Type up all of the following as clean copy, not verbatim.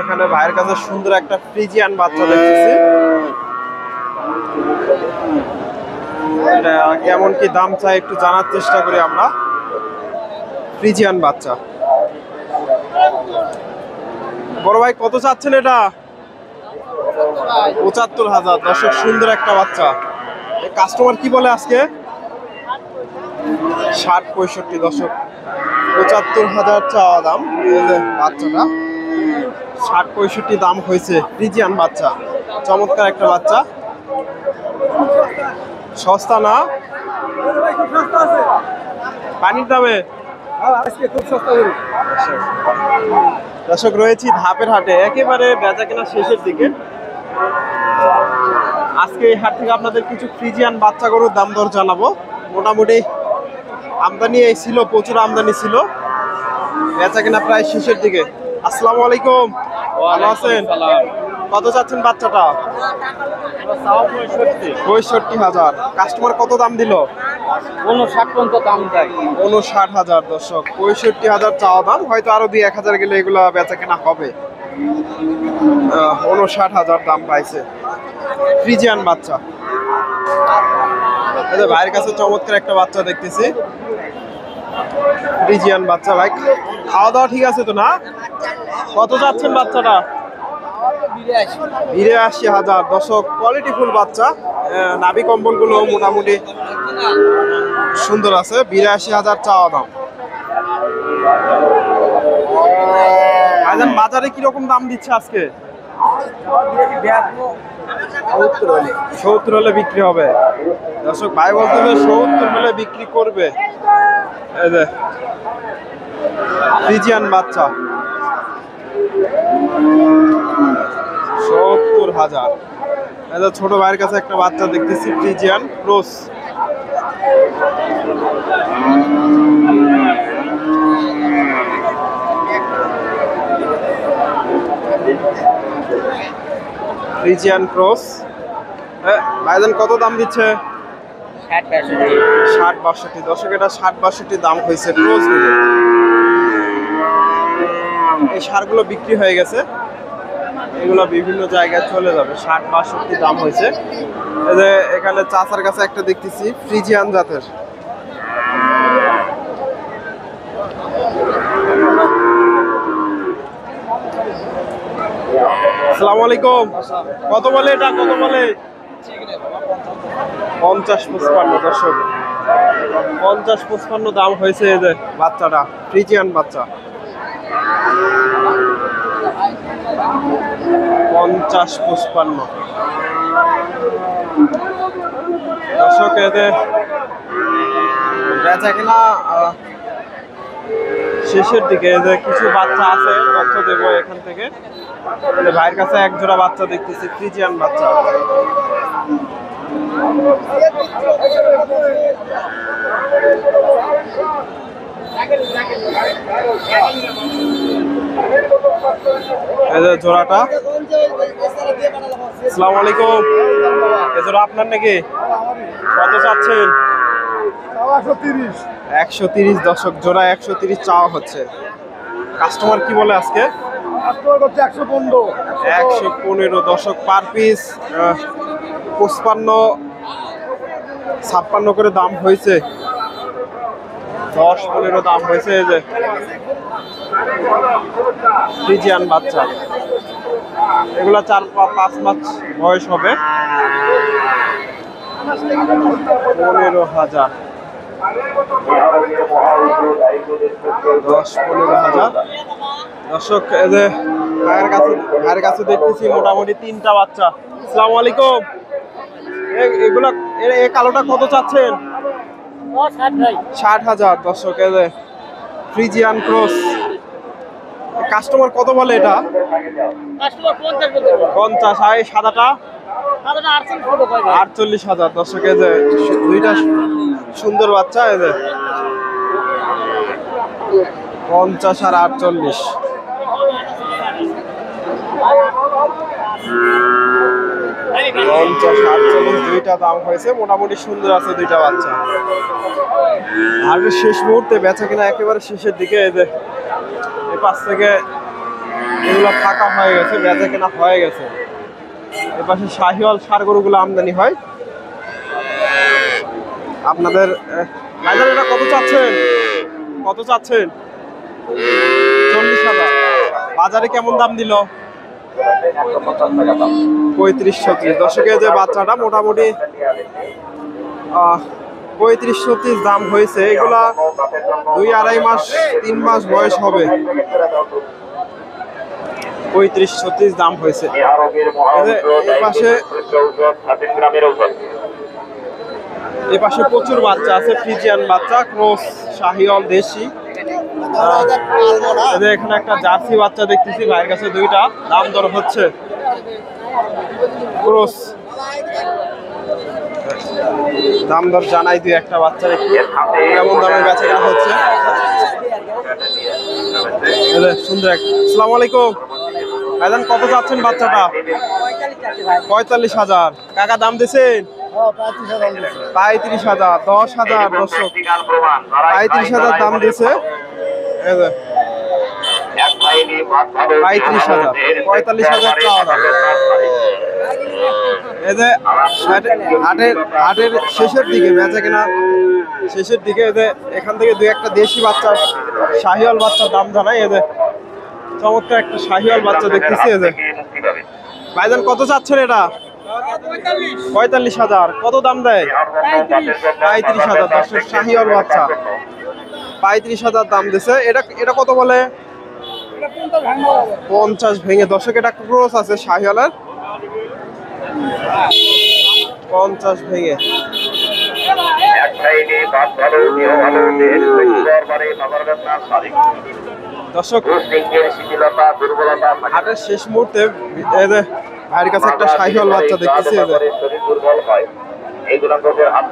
এখানে ভাইয়ের কাছে সুন্দর একটা ফ্রিজিয়ান বাচ্চা দেখতেছি। এটা কেমন কি দাম চাই একটু জানার চেষ্টা করি আমরা। ফ্রিজিয়ান বাচ্চা বড় ভাই কত চাচ্ছেন এটা? ৭৫,০০০। দর্শক সুন্দর একটা বাচ্চা। কাস্টমার কি বলে আজকে? ৬০-৬৫। দর্শক ৭৫,০০০ চাওয়া দাম। বাচ্চাটা ৬০-৬৫ দাম হয়েছে। ফ্রিজিয়ান বাচ্চা, চমৎকার একটা বাচ্চা। সস্তা না? পানির দামে দর্শক রয়েছি ধাপের হাটে, একেবারে বেচা কেনা শেষের দিকে। আজকে এই হাট থেকে আপনাদের কিছু ফ্রিজিয়ান বাচ্চা গরুর দাম দর জানাবো। মোটামুটি আমদানি ছিল, প্রচুর আমদানি ছিল, বেচা কেনা প্রায় শেষের দিকে। আসসালামু আলাইকুম, ভালো আছেন? কত চাচ্ছেন বাচ্চাটা? ৬৫,০০০। কাস্টমার কত দাম দিল? ৫৯ পর্যন্ত দাম দেয়। ৫৯,০০০। দর্শক ৬৫,০০০ চাওয়া দাম, হয়তো আরো ২-১,০০০ গেলে এগুলো বেচা কেনা হবে। ৫৯,০০০ দাম পাইছে ফ্রিজিয়ান বাচ্চা। ভাইয়ের কাছে চমৎকার একটা বাচ্চা দেখতেছি, ফ্রিজিয়ান বাচ্চা। ভাই খাওয়া দাওয়া ঠিক আছে তো না? কত যাচ্ছেন বাচ্চাটা? ৮২,০০০। দর্শক কোয়ালিটি ফুল বাচ্চা, নাভি কম্বল গুলো মোটামুটি সুন্দর আছে। ৮২,০০০ চাওয়া দাম। বাজারে কিরকম দাম দিচ্ছে আজকে? ৭০ হলে বিক্রি হবে। দর্শক ভাই বলতে ৭০ হলে বিক্রি করবে। এই যে ফ্রিজিয়ান বাচ্চা ৭০,০০০। ছোট ভাইয়ের কাছে একটা বাচ্চা দেখতেছি, ফ্রিজিয়ান ক্রস। Friesian cross. ভাইজান কত দাম দিচ্ছে? ৬০-৬২। দর্শক এটা ৬০-৬২ দাম হয়েছে ক্রস গুলো। এই সারগুলো বিক্রি হয়ে গেছে, এগুলো বিভিন্ন জায়গায় চলে যাবে। ৬০-৬২ দাম হয়েছে। এই যে এখানে চাচার কাছে একটা দেখতেছি ফ্রিজিয়ান জাতের। আসসালামু আলাইকুম, কত বলে এটা? কত বলে? ৫০-৫৫। দর্শক ৫০-৫৫ দাম হয়েছে। এই যে বাচ্চাটা ফ্রিজিয়ান বাচ্চা ৫০-৫৫। দর্শক এদের বেচা কিনা শেষের দিকে। যে কিছু বাচ্চা আছে, তথ্য দেবো এখান থেকে। ভাইয়ের কাছে এক জোড়া বাচ্চা দেখতেছি, ফ্রিজিয়ান বাচ্চা। এই যে জোড়াটা। আসসালামু আলাইকুম, এই জোড়া আপনার নাকি? কত চাচ্ছেন? ১৩০। দর্শক জোড়া ১৩০ চাওয়া হচ্ছে। কাস্টমার কি বলে আজকে? ১১৫। দর্শক পার পিস ৫৫-৫৬ করে দাম হয়েছে। ১০-১৫ দাম হয়েছে। এই যে ফ্রিজিয়ান বাচ্চা, এগুলা ৪-৫ মাস বয়স হবে। ১৫,০০০। ১০-১৫,০০০। দর্শক এই যে ভাইয়ের কাছে দেখতেছি মোটামুটি ৩টা বাচ্চা। আসসালামু আলাইকুম, এগুলা এই কালোটা কত চাচ্ছেন? ৬০,০০০। দর্শক এই যে ফ্রিজিয়ান ক্রস। কাস্টমার কত বলে এটা? ৫০। আর এই সাদাটা? ৪৮,০০০। দর্শক এই যে দুইটা সুন্দর বাচ্চা। এই যে ৫০ আর ৪৮। 50-48 দুইটা দাম হয়েছে, মোটামুটি সুন্দর আছে দুইটা বাচ্চা। আর শেষ মুহূর্তে বেচা কিনা একেবারে শেষের দিকে, এই যে এই পাশ থেকে এগুলো ফাঁকা হয়ে গেছে, বেচা কিনা হয়ে গেছে। এ পাশে শাহিওয়াল ষাঁড় গরুগুলো আমদানি হয়। আপনাদের ভাইজান এটা কত চাচ্ছেন? কত চাচ্ছেন? 40,000। বাজারে কেমন দাম দিল? 35-36। দর্শকের যে বাচ্চাটা মোটামুটি 35-36 দাম হয়েছে। এগুলা 2-2.5 মাস 3 মাস বয়স হবে। 35-36 দাম হয়েছে। এ পাশে প্রচুর বাচ্চা আছে, ফ্রিজিয়ান বাচ্চা, ক্রস, শাহিওয়াল, দেশি। এখানে একটা জার্সি বাচ্চা দেখতেছি ভাইয়ের কাছে, দুইটা দাম দর হচ্ছে। ক্রস দাম দর জানাই, দুই একটা বাচ্চা একটু কেমন দামে বেচা কেনা হচ্ছে। সুন্দর। আসসালামু আলাইকুম ভাইজান, কত যাচ্ছেন বাচ্চাটা? 45,000। কাকা দাম দিয়েছেন? 35,000। 10,000 দর্শক, 35,000 দাম দিয়েছে। 35,000, 45,000 চাওয়া দাম। এই যে হাটের শেষের দিকে বেচা কিনা শেষের দিকে, এদের এখান থেকে দুই একটা দেশি বাচ্চা, শাহিওয়াল বাচ্চার দাম জানাই। এদের চমৎকার একটা শাহিওয়াল বাচ্চা দেখতেছি। এদের ভাইজান কত চাচ্ছেন এটা? 45,000। কত দাম দেয়? 35,000। দর্শক শাহিওয়াল বাচ্চা 35,000 দাম দিছে। এটা কত বলে? 50 ভেঙে। দর্শক এটা ক্রস আছে শাহিওয়ালের, 50 ভেঙে। দর্শক হাটের শেষ মুহূর্তে ভাইয়ের কাছে একটা শাহিওয়াল বাচ্চা দেখতেছি।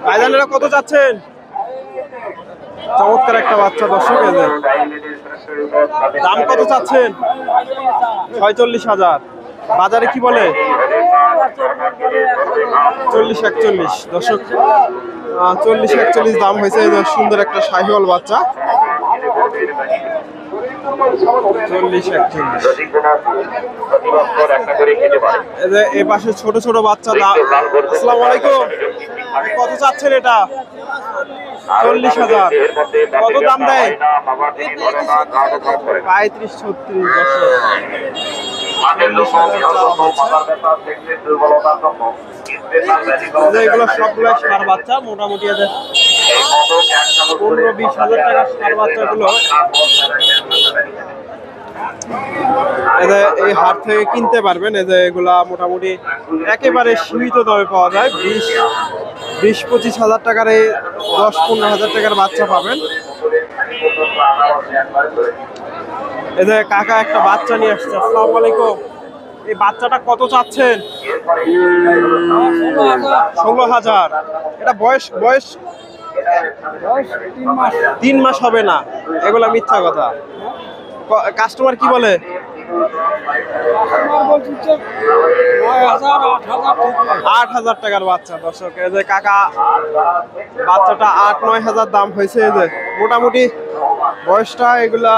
ভাইজান এটা কত চাচ্ছেন? চমৎকার একটা বাচ্চা দর্শক। দাম কত চাচ্ছেন? 46,000। বাজারে কি বলে? 40-41। দর্শক 40-41 দাম হয়েছে। সুন্দর একটা শাহিওয়াল বাচ্চা, 40-41। এ পাশে ছোট ছোট বাচ্চা। আসসালামু আলাইকুম, কত চাচ্ছেন এটা? 40,000। কত দাম দেয়? 35-36। এগুলো সবগুলো ষাঁড় বাচ্চা, মোটামুটি 15-20 হাজার টাকার ষাঁড় বাচ্চাগুলো এই হাট থেকে কিনতে পারবেন। এগুলা মোটামুটি একেবারে সীমিত দামে পাওয়া যায়। 20-25 হাজার টাকার, এই 10-15 হাজার টাকার বাচ্চা পাবেন। কাকা একটা বাচ্চা নিয়ে আসছে। আসসালামু আলাইকুম, এই বাচ্চাটা কত চাচ্ছেন? 16,000। এটা বয়স 3 মাস হবে না, এগুলা মিথ্যা কথা। কাস্টমার কি বলে? 8,000 টাকার বাচ্চা। দর্শক কাকা বাচ্চাটা 8-9 হাজার দাম হয়েছে। মোটামুটি বয়সটা এগুলা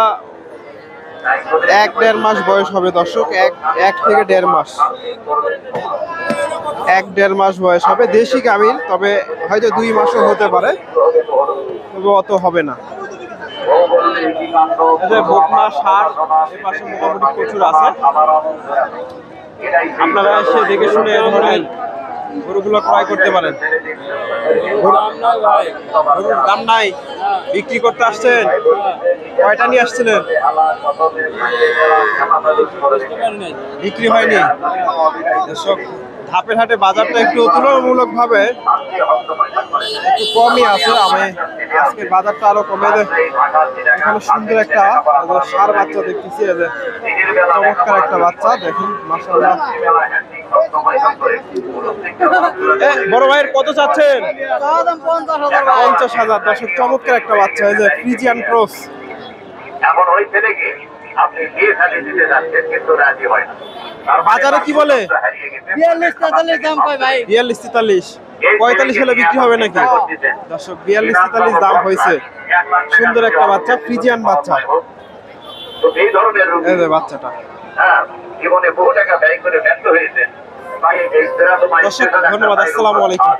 1-1.5 মাস বয়স হবে দর্শক, 1 থেকে 1.5 মাস, 1-1.5 মাস বয়স হবে। দেশি গাভীর, তবে হয়তো 2 মাসও হতে পারে, তবে অত হবে না। বকনা ষাঁড় এপাশে মোটামুটি প্রচুর আছে। আপনারা এসে দেখে শুনে এ ধরনের গরুগুলো ক্রয় করতে পারেন। গরুর দাম নাই, বিক্রি করতে আসছেন? কয়টা নিয়ে আসছিলেন? বিক্রি হয়নি। দর্শক ধাপের হাটে বাজারটা একটু তুলনামূলক ভাবে একটু কমই আছে। আমি আজকের বাজারটা আরো কমে দেয়। এখানে সুন্দর একটা ষাঁড় বাচ্চা দেখতেছি। চমৎকার একটা বাচ্চা, দেখুন মাশাআল্লাহ। বড় ভাইয়ের কত চাচ্ছেন? 50,000। দর্শক চমৎকার একটা বাচ্চা, ফ্রিজিয়ান ক্রস। এখন ওই ছেলেকে আপনি বিয়ে শাদী দিতে যাচ্ছেন, কিন্তু রাজি হয় না। বাজারে কি বলে? 42-43 দাম কয় ভাই। 42-43, 45 হলে বিক্রি হবে নাকি? দর্শক 42-43 দাম হয়েছে। সুন্দর একটা বাচ্চা, ফ্রিজিয়ান বাচ্চা। তো এই ধরনের এই যে বাচ্চাটা। জীবনে বহু টাকা ব্যয় করে ব্যর্থ হয়েছে। তাই এই দর্শক ধন্যবাদ, আসসালামু আলাইকুম।